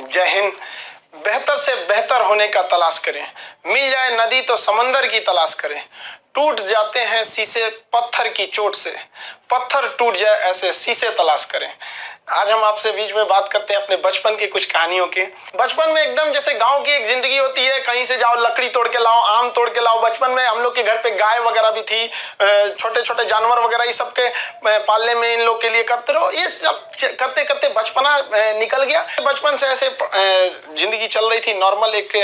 जय हिंद। बेहतर से बेहतर होने का तलाश करें, मिल जाए नदी तो समंदर की तलाश करें। टूट जाते हैं शीशे पत्थर की चोट से, पत्थर टूट जाए ऐसे शीशे तलाश करें। आज हम आपसे बीच में बात करते हैं अपने बचपन की कुछ कहानियों के। बचपन में एकदम जैसे गांव की एक जिंदगी होती है, कहीं से जाओ लकड़ी तोड़ के लाओ, आम तोड़ के लाओ। बचपन में हम लोग के घर पे गाय वगैरह भी थी, छोटे छोटे जानवर वगैरह, ये सब के पालने में इन लोग के लिए करते रहो। ये सब करते करते बचपना निकल गया। बचपन से ऐसे जिंदगी चल रही थी नॉर्मल एक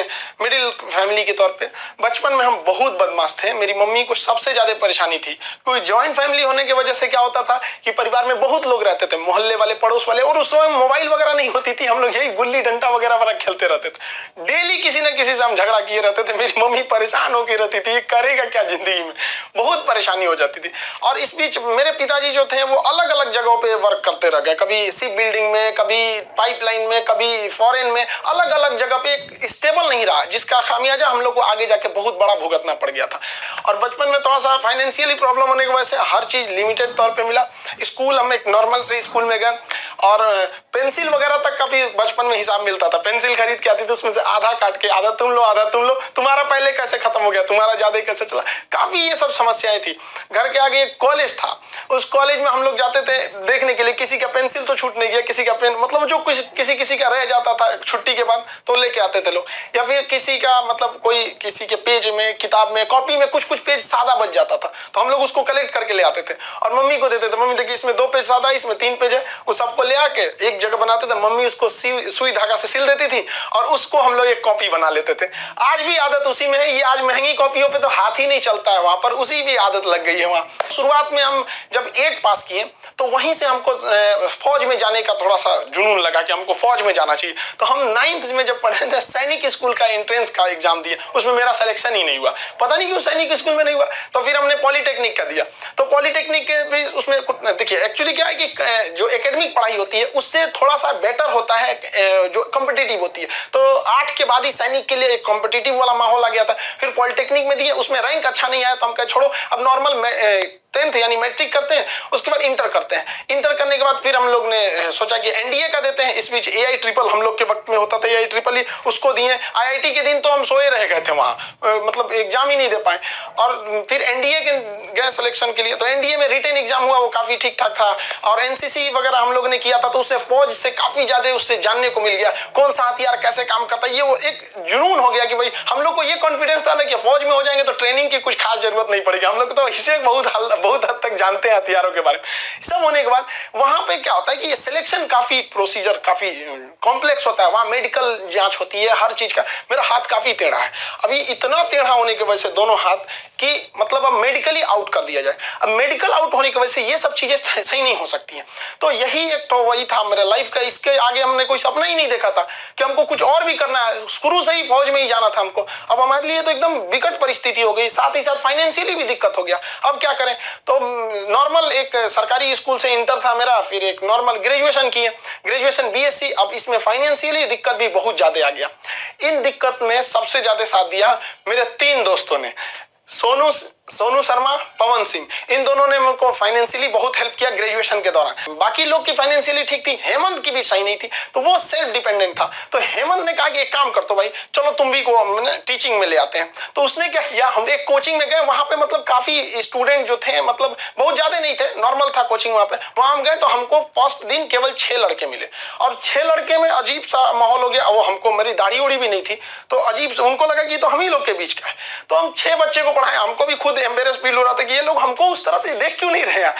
मिडिल फैमिली के तौर पे। बचपन में हम बहुत बदमाश थे। मेरी मम्मी को सबसे ज्यादा परेशानी थी, कोई ज्वाइंट फैमिली होने की वजह से क्या होता था कि परिवार में बहुत लोग रहते थे, मोहल्ले वाले, पड़ोस वाले, और उस समय मोबाइल वगैरह नहीं होती थी। हम लोग यही गुल्ली डंडा वगैरह वगैरह खेलते रहते थे। डेली किसी न किसी से हम झगड़ा किए रहते थे। मेरी मम्मी परेशान होकर रहती थी, करेगा क्या जिंदगी में, बहुत परेशानी हो जाती थी। और इस बीच मेरे पिताजी जो थे वो अलग अलग जगहों पे वर्क करते रह गए, कभी शिप बिल्डिंग में, कभी पाइपलाइन में, कभी फॉरेन में, अलग अलग जगह पे एक स्टेबल नहीं रहा, जिसका खामियाजा हम लोग को आगे जाके बहुत बड़ा भुगतना पड़ गया था। और बचपन में थोड़ा सा फाइनेंशियली प्रॉब्लम होने की वजह से हर चीज लिमिटेड तौर पे मिला। स्कूल हम एक नॉर्मल से स्कूल में गए, और पेंसिल वगैरह तक का भी बचपन में हिसाब मिलता था। पेंसिल खरीद के आती थी, उसमें से आधा काट के आधा तुम लो आधा तुम लो, तुम्हारा पहले कैसे खत्म हो गया, तुम्हारा ज्यादा कैसे चला, काफी ये सब समस्याएं थी। घर के आगे एक कॉलेज था, उस कॉलेज में हम लोग जाते थे देखने के लिए, किसी का पेंसिल तो छूट नहीं गया, किसी का पेन, मतलब जो कुछ किसी किसी का रह जाता था छुट्टी के बाद तो लेके आते थे लोग। या फिर किसी का मतलब कोई किसी के पेज में, किताब में, कॉपी में कुछ कुछ पेज सादा बच जाता था, तो हम लोग उसको कलेक्ट करके ले आते थे और मम्मी को देते थे। मम्मी देखिए इसमें 2 पेज सादा, इसमें 3 पेज है, वो सबको ले आके एक जगह बनाते थे। मम्मी उसको सुई धागा से सिल देती थी और उसको हम लोग एक कॉपी बना लेते थे। आज भी आदत उसी में है। ये आज महंगी कॉपियों पे तो हाथ ही नहीं चलता है, वहां पर उसी भी आदत लग गई है। वहां शुरुआत में हम जब 8 पास किए तो वहीं से हमको फौज में जाने का थोड़ा सा जुनून लगा कि हमको फौज में जाना चाहिए। तो हम 9th में जब पढ़े थे, सैनिक स्कूल का एंट्रेंस का एग्जाम दिए, उसमें मेरा सिलेक्शन ही नहीं हुआ। पता नहीं क्यों सैनिक स्कूल में नहीं हुआ। तो फिर हमने पॉलिटेक्निक का दिया, तो पॉलिटेक्निक भी उसमें देखिए एक्चुअली क्या है कि जो एकेडमिक पढ़ाई होती है उससे थोड़ा सा बेटर होता है जो कॉम्पिटिटिव होती है। तो 8 के बाद ही सैनिक के लिए एक कॉम्पिटिटिव वाला माहौल आ गया था। फिर पॉलिटेक्निक में दिए, उसमें रैंक अच्छा नहीं आया तो हम कहे छोड़ो, अब नॉर्मल 10th यानी मैट्रिक करते हैं, उसके बाद इंटर करते हैं। इंटर करने के बाद फिर हम लोग ने सोचा कि एनडीए का देते हैं। इस बीच एआई ट्रिपल हम लोग के वक्त में होता था, एआई ट्रिपल ही उसको दिए। आईआईटी के दिन तो हम सोए रह गए थे वहां, मतलब एग्जाम ही नहीं दे पाए। और फिर एनडीए के गए सिलेक्शन के लिए, तो एनडीए में रिटन एग्जाम हुआ, वो काफी ठीक ठाक था। और एनसीसी वगैरह हम लोग ने किया था, तो उससे फौज से काफी ज्यादा उससे जानने को मिल गया, कौन सा हथियार कैसे काम करता है। ये वो एक जुनून हो गया कि भाई हम लोग को ये कॉन्फिडेंस था ना कि फौज में हो जाएंगे तो ट्रेनिंग की कुछ खास जरूरत नहीं पड़ेगी। हम लोग तो इसे बहुत हद तक जानते हैं हथियारों के बारे में। सब होने के बाद वहां पे क्या होता है कि ये सिलेक्शन काफी प्रोसीजर काफी कॉम्प्लेक्स होता है। वहां मेडिकल जांच होती है हर चीज का। मेरा हाथ काफी टेढ़ा है, अभी इतना टेढ़ा होने की वजह से दोनों हाथ कि मतलब अब मेडिकली आउट कर दिया जाए। अब मेडिकल आउट होने की वजह से ये सब चीजें सही नहीं हो सकती हैं। तो यही एक तो वही था मेरे लाइफ का। इसके आगे हमने कोई सपना ही नहीं देखा था कि हमको कुछ और भी करना है। शुरू से ही फौज में ही जाना था हमको। अब हमारे लिए तो एकदम विकट परिस्थिति हो गई, साथ ही साथ फाइनेंशियली भी दिक्कत हो गया। अब क्या करें? तो नॉर्मल एक सरकारी स्कूल से इंटर था मेरा, फिर एक नॉर्मल ग्रेजुएशन किए, ग्रेजुएशन बीएससी। अब इसमें फाइनेंशियली दिक्कत भी बहुत ज्यादा आ गया। इन दिक्कत में सबसे ज्यादा साथ दिया मेरे 3 दोस्तों ने, सोनू शर्मा, पवन सिंह। इन दोनों ने मेरे को फाइनेंशियली बहुत हेल्प किया ग्रेजुएशन के दौरान। बाकी लोग की फाइनेंशियली ठीक थी, हेमंत की भी सही नहीं थी, तो वो सेल्फ डिपेंडेंट था। तो हेमंत ने कहा कि एक काम कर तो भाई, चलो तुम भी को टीचिंग में ले आते हैं। तो उसने क्या किया, हम एक कोचिंग में गए। वहां पे मतलब काफी स्टूडेंट जो थे, मतलब बहुत ज्यादा नहीं थे, नॉर्मल था कोचिंग वहां पे। वहां हम गए तो हमको फर्स्ट दिन केवल 6 लड़के मिले, और 6 लड़के में अजीब सा माहौल हो गया। वो हमको, मेरी दाढ़ी उड़ी भी नहीं थी, तो अजीब से उनको लगा कि तो हम ही लोग के बीच का है। तो हम 6 बच्चे को पढ़ाए। हमको भी खुद एम्बेरस फील हो रहा था कि ये लोग हमको उस तरह से देख क्यों नहीं रहे हैं।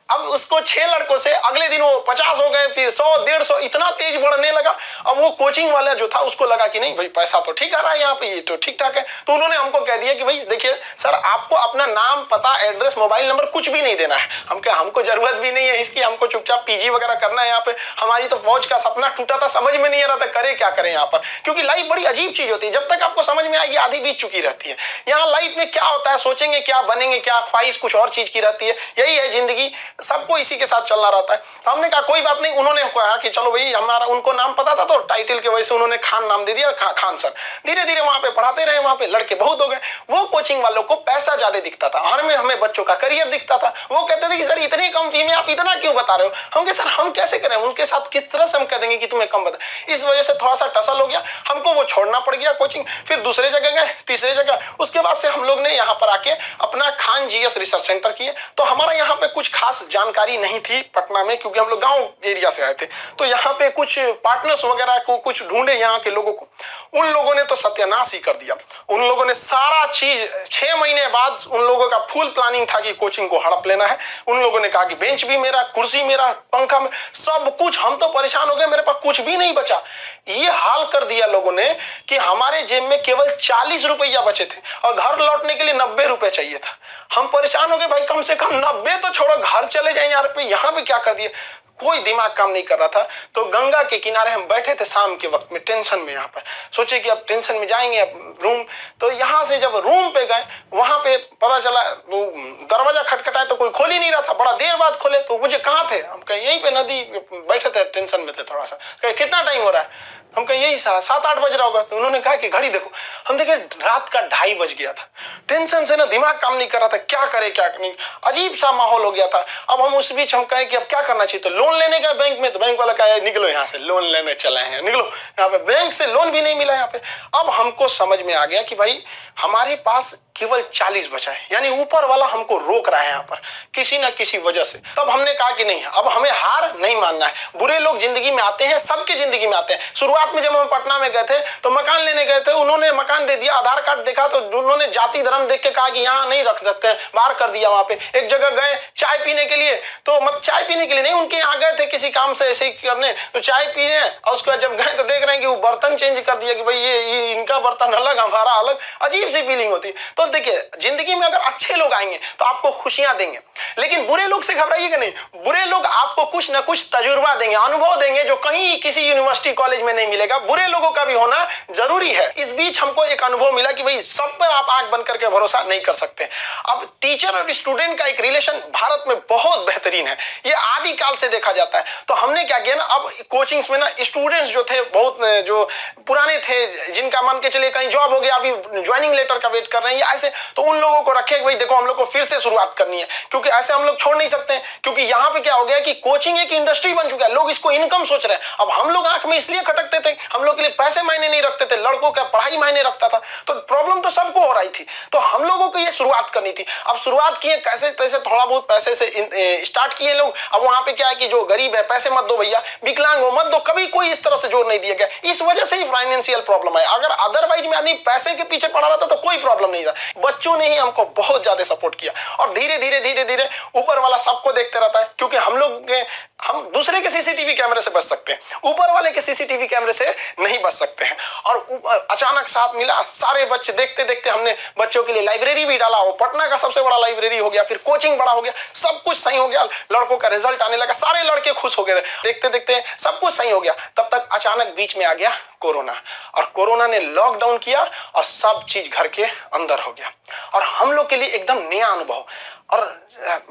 अब उसको 6 लड़कों से अगले दिन वो 50 हो गए, फिर 100, 150, इतना तेज बढ़ने लगा। अब वो कोचिंग वाला जो था उसको लगा कि नहीं भाई पैसा तो ठीक आ रहा है यहाँ पे, ये तो ठीक ठाक है। तो उन्होंने हमको कह दिया कि भाई देखिए सर, आपको अपना नाम, पता, एड्रेस, मोबाइल नंबर कुछ भी नहीं देना है। हमको जरूरत भी नहीं है इसकी, हमको चुपचाप पीजी वगैरह करना है यहाँ पे। हमारी तो फौज का सपना टूटा था, समझ में नहीं आ रहा था करे क्या करें यहाँ पर, क्योंकि लाइफ बड़ी अजीब चीज होती है। जब तक आपको समझ में आएगी आधी बीत चुकी रहती है। यहाँ लाइफ में क्या होता है, सोचेंगे क्या, बनेंगे क्या, ख्वाहिश कुछ और चीज की रहती है। यही है जिंदगी। सबको इसी के साथ चलना रहता है। तो हमने कहा कोई बात नहीं, उन्होंने कहा कि चलो भाई, हमारा उनको नाम पता था तो टाइटल की वजह से उन्होंने खान नाम दे दिया, खान सर। धीरे धीरे वहां पे पढ़ाते रहे, वहां पे लड़के बहुत हो गए। वो कोचिंग वालों को पैसा ज्यादा दिखता था और हमें बच्चों का करियर दिखता था। वो कहते थे कि सर इतनी कम फी में आप इतना क्यों बता रहे हो? हम कहे सर हम कैसे करें, उनके साथ किस तरह से हम कह देंगे कि तुम्हें कम बता। इस वजह से थोड़ा सा टसल हो गया, हमको वो छोड़ना पड़ गया कोचिंग। फिर दूसरे जगह गए, तीसरे जगह, उसके बाद से हम लोग ने यहाँ पर आके अपना खान जीएस रिसर्च सेंटर किए। तो हमारा यहाँ पे कुछ खास जानकारी नहीं थी पटना में, क्योंकि हम लोग गांव एरिया से आए थे। तो यहाँ पे कुछ पार्टनर्स वगैरह को कुछ ढूंढे यहाँ के लोगों को, उन लोगों ने तो सत्यानाश ही कर दिया। उन लोगों ने सारा चीज 6 महीने बाद उन लोगों का फुल प्लानिंग था कि कोचिंग को हड़प लेना है। उन लोगों ने कहा कि बेंच भी मेरा, कुर्सी मेरा, पंखा में, सब कुछ। हम तो परेशान हो गए, मेरे पास कुछ भी नहीं बचा। ये हाल कर दिया लोगों ने कि हमारे जेब में केवल 40 रुपया बचे थे और घर लौटने के लिए 90 रुपए चाहिए था। हम परेशान हो गए, भाई कम से कम 90 तो छोड़ो, घर चले जाए यार, पे यहाँ पे क्या कर दिए। कोई दिमाग काम नहीं कर रहा था। तो गंगा के किनारे हम बैठे थे शाम के वक्त में, टेंशन में। यहाँ पर सोचे कि अब टेंशन में जाएंगे अब रूम। तो यहाँ से जब रूम पे गए, वहां पे पता चला वो दरवाजा खटखटाए तो कोई खोल ही नहीं रहा था। बड़ा देर बाद खोले तो मुझे कहाँ थे, हम कहे यहीं पे नदी बैठे थे, टेंशन में थे थोड़ा सा। कहे कितना टाइम हो रहा है, हम कहे यही 7-8 बज रहा होगा। तो उन्होंने कहा कि घड़ी देखो। हम देखे रात का 2:30 बज गया था। टेंशन से ना दिमाग काम नहीं कर रहा था, क्या करे क्या नहीं, अजीब सा माहौल हो गया था। अब हम उस बीच हम कहे कि अब क्या करना चाहिए। तो लोन लेने गए बैंक में, तो बैंक वाला कहा निकलो यहाँ से, लोन लेने चले हैं, निकलो यहाँ पे। बैंक से लोन भी नहीं मिला यहाँ पे। अब हमको समझ में आ गया कि भाई हमारे पास केवल 40 बचा है, यानी ऊपर वाला हमको रोक रहा है यहाँ पर किसी ना किसी वजह से। तब हमने कहा कि नहीं, अब हमें हार नहीं मानना है। बुरे लोग जिंदगी में आते हैं, सबकी जिंदगी में आते हैं। शुरुआत में जब हम पटना में गए थे तो मकान लेने गए थे, उन्होंने मकान दे दिया, आधार कार्ड देखा तो उन्होंने जाति धर्म देख के कहा कि यहाँ नहीं रख सकते, बाहर कर दिया। वहां पे एक जगह गए चाय पीने के लिए, तो मत चाय पीने के लिए नहीं, उनके यहाँ गए थे किसी काम से ऐसे ही करने, तो चाय पिए और उसके बाद जब गए तो देख रहे हैं कि वो बर्तन चेंज कर दिया कि भाई ये इनका बर्तन अलग, हमारा अलग। अजीब सी फीलिंग होती। तो देखिए जिंदगी में अगर अच्छे लोग आएंगे तो आपको खुशियां देंगे, लेकिन बुरे लोग से घबराइएगा नहीं। बुरे लोग आपको कुछ ना कुछ तजुर्बा देंगे, अनुभव देंगे जो कहीं किसी यूनिवर्सिटी कॉलेज में नहीं मिलेगा। बुरे लोगों का भी होना जरूरी है। इस बीच हमको एक अनुभव मिला कि भाई सब पर आप आंख बंद करके भरोसा नहीं कर सकते। अब टीचर और स्टूडेंट का एक रिलेशन भारत में बहुत बेहतरीन है, ये आदि काल से देखा जाता है। तो हमने क्या किया ना, अब कोचिंग्स में ना स्टूडेंट्स जो थे बहुत जो पुराने थे, जिनका मान के चलिए कहीं जॉब हो गया, अभी ज्वाइनिंग लेटर का वेट कर रहे हैं ऐसे, तो उन लोगों को रखे भाई देखो हम लोग को फिर से शुरुआत करनी है, क्योंकि ऐसे हम लोग छोड़ नहीं सकते हैं। क्योंकि यहाँ पे क्या हो गया कि कोचिंग एक इंडस्ट्री बन चुका है, लोग इसको इनकम सोच रहे हैं। अब हम लोग आंख में इसलिए खटकते थे, हम लोग के लिए पैसे मायने नहीं रखते थे, लड़कों का पढ़ाई मायने रखता था। तो प्रॉब्लम तो सबको हो रही थी, तो हम लोगों को ये शुरुआत करनी थी। अब शुरुआत किए कैसे तैसे, थोड़ा बहुत पैसे से स्टार्ट किए लोग। अब वहां पे क्या है कि जो गरीब है पैसे मत दो भैया, विकलांग हो मत दो, कभी कोई इस तरह से जोर नहीं दिया गया। इस वजह से ही फाइनेंशियल प्रॉब्लम है। अगर अदरवाइज में आदमी पैसे के पीछे पड़ा रहता तो कोई प्रॉब्लम नहीं था। बच्चों ने ही हमको बहुत ज्यादा सपोर्ट किया और धीरे धीरे ऊपर वाला सबको देखते रहता है, क्योंकि हम दूसरे के सीसीटीवी कैमरे से बच सकते हैं, ऊपर वाले के सीसीटीवी कैमरे से नहीं बच सकते हैं। और अचानक साथ मिला, सारे बच्चे देखते देखते हमने बच्चों के लिए लाइब्रेरी भी डाला, वो पटना का सबसे बड़ा लाइब्रेरी हो गया, फिर कोचिंग बड़ा हो गया, सब कुछ सही हो गया। लड़कों का रिजल्ट आने लगा, सारे लड़के खुश हो गए, देखते देखते सब कुछ सही हो गया। तब तक अचानक बीच में आ गया कोरोना, और कोरोना ने लॉकडाउन किया और सब चीज घर के अंदर हो गया। और हम लोग के लिए एकदम नया अनुभव। और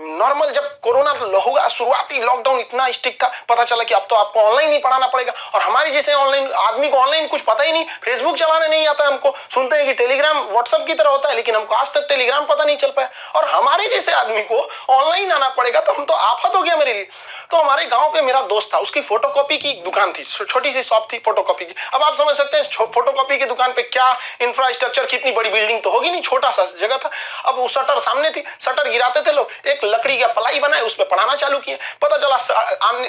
नॉर्मल जब कोरोना होगा, शुरुआती लॉकडाउन इतना स्ट्रिक्ट था, पता चला कि अब तो आपको ऑनलाइन ही पढ़ाना पड़ेगा। और हमारे जैसे ऑनलाइन आदमी को ऑनलाइन कुछ पता ही नहीं, फेसबुक चलाने नहीं आता हमको, सुनते हैं कि टेलीग्राम व्हाट्सएप की तरह होता है, लेकिन हमको आज तक टेलीग्राम पता नहीं चल पाया। और हमारे जैसे आदमी को ऑनलाइन आना पड़ेगा, तो हम तो आफत हो गया मेरे लिए। तो हमारे गांव पे मेरा दोस्त था, उसकी फोटोकॉपी की दुकान थी, छोटी सी शॉप थी फोटोकॉपी की। अब आप समझ सकते हैं फोटोकॉपी की दुकान पे क्या इंफ्रास्ट्रक्चर, कितनी बड़ी बिल्डिंग तो होगी नहीं, छोटा सा जगह था। अब वो शटर सामने थी, शटर गिराते थे लोग, एक लकड़ी का पलाई बनाए उस पर पढ़ाना चालू किए। पता चला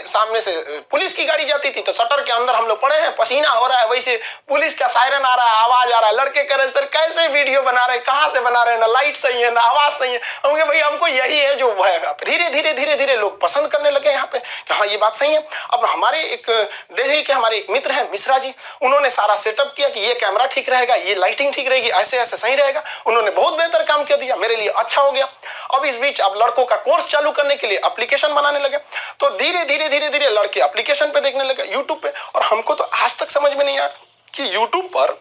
सामने से पुलिस की गाड़ी जाती थी, तो शटर के अंदर हम लोग पड़े हैं, पसीना हो रहा है, वैसे पुलिस का सायरन आ रहा है, आवाज आ रहा है। लड़के कह रहे सर कैसे वीडियो बना रहे हैं, कहां से बना रहे हैं, ना लाइट सही है ना आवाज सही है। हम कहे भाई हमको यही है जो है। धीरे धीरे लोग पसंद करने लगे यहाँ पे कि हाँ ये बात सही है। अब हमारे एक दिल्ली के हमारे एक मित्र हैं मिश्रा जी, उन्होंने सारा सेटअप किया कि ये कैमरा ठीक रहेगा, ये लाइटिंग ठीक रहेगी, ऐसे ऐसे सही रहेगा। उन्होंने बहुत बेहतर काम कर दिया, मेरे लिए अच्छा हो गया। अब इस बीच अब लड़कों का कोर्स चालू करने के लिए एप्लीकेशन बनाने लगे, तो धीरे धीरे लड़के एप्लीकेशन पे देखने लगे यूट्यूब पे। और हमको तो आज तक समझ में नहीं आया कि यूट्यूब पर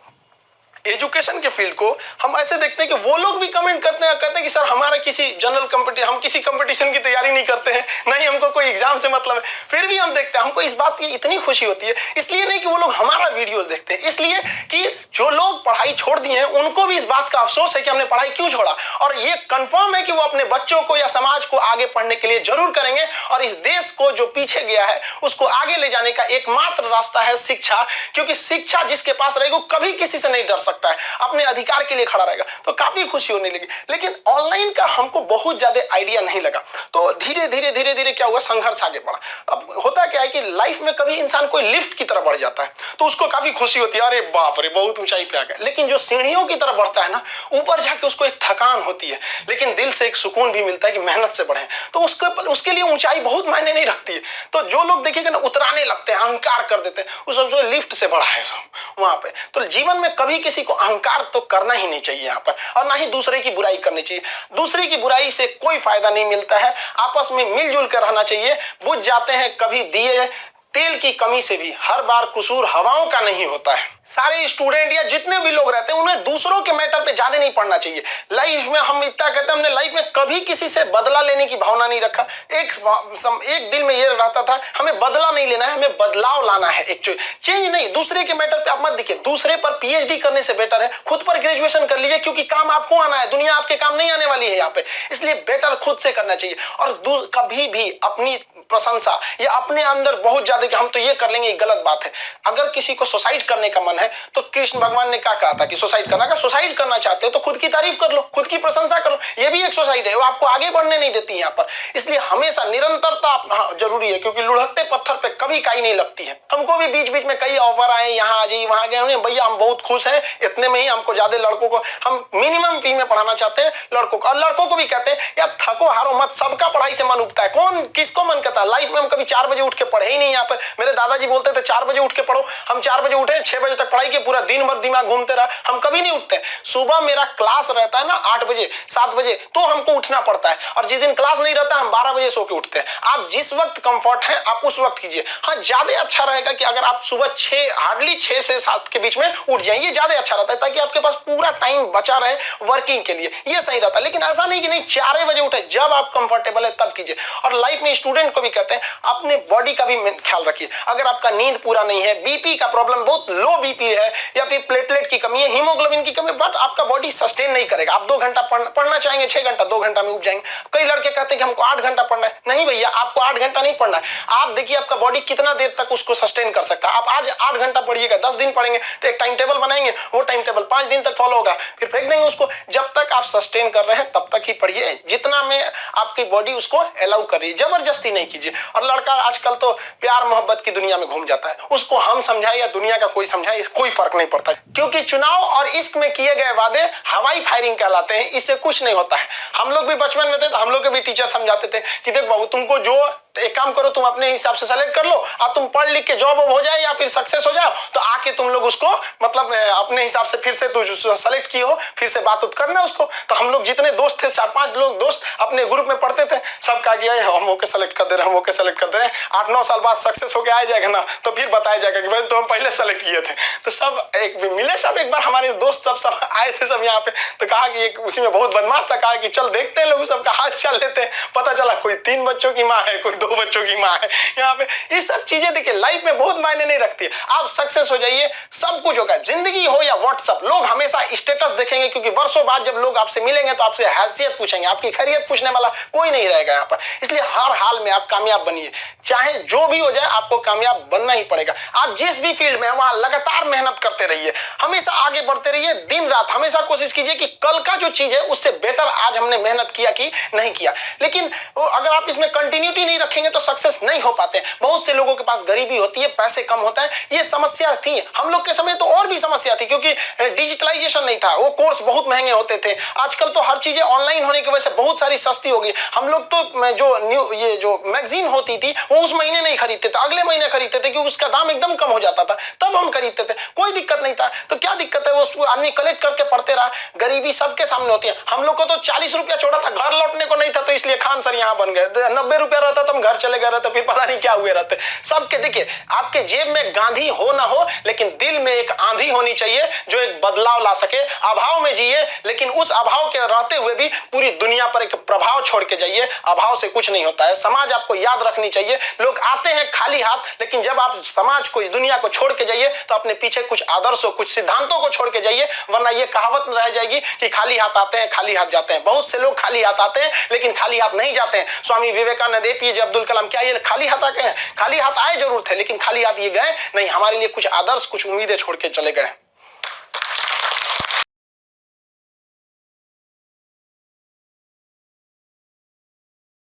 एजुकेशन के फील्ड को हम ऐसे देखते हैं कि वो लोग भी कमेंट करते हैं, कहते हैं कि सर हमारा किसी जनरल कंपटीशन, हम किसी कंपटीशन की तैयारी नहीं करते हैं, नहीं हमको कोई एग्जाम से मतलब है, फिर भी हम देखते हैं। हमको इस बात की इतनी खुशी होती है, इसलिए नहीं कि वो लोग हमारा वीडियोस देखते हैं, इसलिए कि जो लोग पढ़ाई छोड़ दिए हैं उनको भी इस बात का अफसोस है कि हमने पढ़ाई क्यों छोड़ा, और ये कंफर्म है कि वो अपने बच्चों को या समाज को आगे पढ़ने के लिए जरूर करेंगे। और इस देश को जो पीछे गया है उसको आगे ले जाने का एकमात्र रास्ता है शिक्षा, क्योंकि शिक्षा जिसके पास रहेगी वो कभी किसी से नहीं डर सकता है, अपने अधिकार के लिए खड़ा रहेगा। तो काफी खुशी होने लगी। लेकिन ऑनलाइन का हमको बहुत ज्यादा आइडिया नहीं लगा, तो धीरे धीरे क्या हुआ, संघर्ष आगे बढ़ा। अब होता क्या है कि लाइफ में कभी इंसान कोई लिफ्ट की तरफ बढ़ जाता है तो उसको काफी खुशी होती है, अरे बाप रे बहुत ऊंचाई पे आ गया। लेकिन जो सीढ़ियों की तरफ बढ़ता है ना, ऊपर जाके उसको एक थकान होती है, लेकिन दिल से एक सुकून भी मिलता है कि मेहनत से बढ़े। तो उसके लिए ऊंचाई बहुत मायने नहीं रखती है। तो जो लोग देखिएगा ना उतराने लगते हैं, अहंकार कर देते हैं, उस समझो लिफ्ट से बढ़ा है सब वहां पे। तो जीवन में कभी किसी को अहंकार तो करना ही नहीं चाहिए यहाँ पर, और ना ही दूसरे की बुराई करनी चाहिए। दूसरे की बुराई से कोई फायदा नहीं मिलता है, आपस में मिलजुल कर रहना चाहिए। बुझ जाते हैं कभी दिए तेल की कमी से भी, हर बार कसूर हवाओं का नहीं होता है। सारे स्टूडेंट या जितने भी लोग रहते हैं उन्हें दूसरों के मैटर पे ज्यादा नहीं पढ़ना चाहिए। लाइफ में हम इतना कहते हैं, हमने लाइफ में कभी किसी से बदला लेने की भावना नहीं रखा। एक दिल में ये रहता था हमें बदला नहीं लेना है, हमें बदलाव लाना है, एक चेंज नहीं। दूसरे के मैटर पे आप मत देखिए, दूसरे पर पीएचडी करने से बेटर है खुद पर ग्रेजुएशन कर लीजिए, क्योंकि काम आपको आना है, दुनिया आपके काम नहीं आने वाली है यहाँ पे। इसलिए बेटर खुद से करना चाहिए। और कभी भी अपनी प्रशंसा या अपने अंदर बहुत ज्यादा कि हम तो ये कर लेंगे, ये गलत बात है। अगर किसी को सुसाइड करने का मन है तो कृष्ण भगवान ने क्या कहा था कि सुसाइड करना, अगर सुसाइड करना चाहते हो तो खुद की तारीफ कर लो, खुद की प्रशंसा करो, ये भी एक सुसाइड है, वो आपको आगे बढ़ने नहीं देती यहाँ पर। इसलिए हमेशा निरंतरता जरूरी है, क्योंकि लुढ़कते पत्थर पे कभी काई नहीं लगती है। हमको भी बीच बीच में कई ऑफर आए, यहाँ आ जाइए वहां गए, भैया हम बहुत खुश हैं, इतने में ही हमको ज्यादा लड़कों को हम मिनिमम फी में पढ़ाना चाहते हैं लड़कों को। और लड़कों को भी कहते हैं यार थको हारो मत, सबका पढ़ाई से मन उगता है, कौन किसको मन करता है। लाइफ में हम कभी 4 बजे उठ के पढ़े ही नहीं। यहाँ पर मेरे दादाजी बोलते थे 4 बजे उठ के पढ़ो, हम 4 बजे उठे, 6 बजे तक पढ़ाई के, पूरा दिन भर दिमाग घूमते रहा, हम कभी नहीं उठते। सुबह मेरा क्लास रहता है ना 8 बजे 7 बजे, तो हमको उठना पड़ता है, और जिस दिन क्लास नहीं रहता हम 12 बजे सो के उठते हैं। आप जिस वक्त कंफर्ट है आप उस वक्त कीजिए। हाँ ज्यादा अच्छा रहेगा कि अगर आप सुबह हार्डली 6 से 7 के बीच में उठ जाए, ये ज्यादा अच्छा रहता है, ताकि आपके पास पूरा टाइम बचा रहे वर्किंग के लिए, ये सही रहता है। लेकिन ऐसा नहीं कि नहीं 4 बजे उठे, जब आप कंफर्टेबल है तब कीजिए। और लाइफ में स्टूडेंट को भी कहते हैं अपने बॉडी का भी ख्याल रखिए। अगर आपका नींद पूरा नहीं है, बीपी का प्रॉब्लम, बहुत लो बीपी है, या फिर प्लेटलेट की कमी है, हीमोग्लोबिन की कमी, बट आपका बॉडी सस्टेन नहीं करेगा। आप 2 घंटा पढ़ना चाहेंगे, 6 घंटा 2 घंटा में उठ जाएंगे। कई लड़के कहते हैं कि हमको 8 घंटा पढ़ना है, नहीं भैया आपको 8 घंटा नहीं पढ़ना है। आप देखिए आपका बॉडी कितना देर तक उसको सस्टेन कर सकता है। आप आज 8 घंटा पढ़िएगा, 10 दिन पढ़ेंगे तो एक टाइम टेबल बनाएंगे, वो टाइम टेबल 5 दिन तक फॉलो होगा, फिर फेंक देंगे उसको। जब तक आप सस्टेन कर रहे हैं तब तक ही पढ़िए, जितना में आपकी बॉडी उसको अलाउ कर रही है, जबरदस्ती नहीं कीजिए। और लड़का आजकल तो प्यार मोहब्बत की दुनिया में घूम जाता है, उसको हम समझाए या दुनिया का कोई समझाए कोई फर्क नहीं पड़ता, क्योंकि चुनाव और इश्क में किए गए वादे हवाई फायरिंग कहलाते हैं, इससे कुछ नहीं होता है। हम लोग भी बचपन में थे तो हम लोग के भी टीचर समझाते थे कि देख बाबू तुमको जो एक काम करो, तुम अपने हिसाब से सेलेक्ट कर लो, और तुम पढ़ लिख के जॉब हो जाए या फिर सक्सेस हो जाओ तो आके तुम लोग उसको मतलब अपने हिसाब से फिर से तू सेलेक्ट की हो, फिर से बात करना उसको। तो हम लोग जितने दोस्त थे 4-5 लोग दोस्त अपने ग्रुप में पढ़ते थे, सब कहा गया हम ओके सेलेक्ट कर दे रहे हैं, हम ओके सेलेक्ट कर दे रहे हैं। 8-9 साल बाद सक्सेस होके आ जाएगा ना तो फिर बताया जाएगा कि भाई तो हम पहले सेलेक्ट किए थे। तो सब एक मिले, सब एक बार हमारे दोस्त सब आए थे सब यहाँ पे, तो कहा कि एक उसी में बहुत बदमाश था, कहा कि चल देखते हैं लोग सबका हाथ चल लेते हैं। पता चला कोई 3 बच्चों की माँ है, कोई 2 बच्चों की माँ है यहाँ पे। ये सब चीजें देखिए लाइफ में बहुत मायने नहीं रखती है। आप सक्सेस हो जाइए, सब कुछ होगा, जिंदगी हो या व्हाट्सएप, लोग हमेशा स्टेटस देखेंगे, क्योंकि वर्षों बाद जब लोग आपसे मिलेंगे तो आपसे हैसियत पूछेंगे, आपकी खैरियत पूछने वाला कोई नहीं रहेगा यहाँ पर। इसलिए हर हाल में आप कामयाब बनिए, चाहे जो भी हो जाए आपको कामयाब बनना ही पड़ेगा। आप जिस भी फील्ड में वहां लगातार मेहनत करते रहिए, हमेशा आगे बढ़ते रहिए, दिन रात हमेशा कोशिश कीजिए कि कल का जो चीज है उससे बेटर आज हमने मेहनत किया कि नहीं किया। लेकिन अगर आप इसमें कंटिन्यूटी नहीं रखेंगे तो सक्सेस नहीं हो पाते। बहुत से लोगों के पास गरीबी होती है, पैसे कम होता है, ये समस्या थी। हम लोग के समय तो और भी समस्या थी, क्योंकि डिजिटलाइजेशन नहीं था, वो कोर्स बहुत महंगे होते थे। आजकल तो हर चीजें ऑनलाइन होने की वजह से बहुत सारी सस्ती हो गई। हम लोग तो जो ये जो मैगजीन होती थी वो उस महीने नहीं खरीदते थे, अगले महीने खरीदते थे, क्योंकि उसका दाम एकदम कम हो जाता था, तब हम खरीदते थे, कोई दिक्कत नहीं था। तो क्या दिक्कत है, वो आदमी कलेक्ट करके पढ़ते रहा। गरीबी सबके सामने होती है। हम लोग को तो 40 रुपया छोड़ा था, घर लौटने को नहीं था, तो इसलिए खान सर यहाँ बन गए। 90 रुपया रहता तो हम घर चले गए रहते, फिर पता नहीं क्या हुए रहते। सबके देखिए, आपके जेब में गांधी हो ना हो, लेकिन दिल में एक आंधी होनी चाहिए जो एक बदलाव ला सके। अभाव में जिए, लेकिन उस अभाव के रहते हुए भी पूरी दुनिया पर एक प्रभाव छोड़ के जाइए। अभाव से कुछ नहीं होता है। समाज आपको याद रखनी चाहिए। लोग आते हैं खाली हाथ, लेकिन जब आप समाज को, दुनिया को छोड़ के जाइए, तो अपने पीछे कुछ आदर्शों, कुछ सिद्धांतों को छोड़ के जाइए, वरना ये कहावत रह जाएगी कि खाली हाथ आते हैं, खाली हाथ जाते हैं। बहुत से लोग खाली हाथ आते हैं, लेकिन खाली हाथ नहीं जाते हैं। स्वामी विवेकानंद, एपीजे अब्दुल कलाम, क्या ये खाली हाथ आ गए? खाली हाथ आए जरूर थे, लेकिन खाली हाथ ये गए नहीं। हमारे लिए कुछ आदर्श, कुछ उम्मीदें छोड़ के चले गए।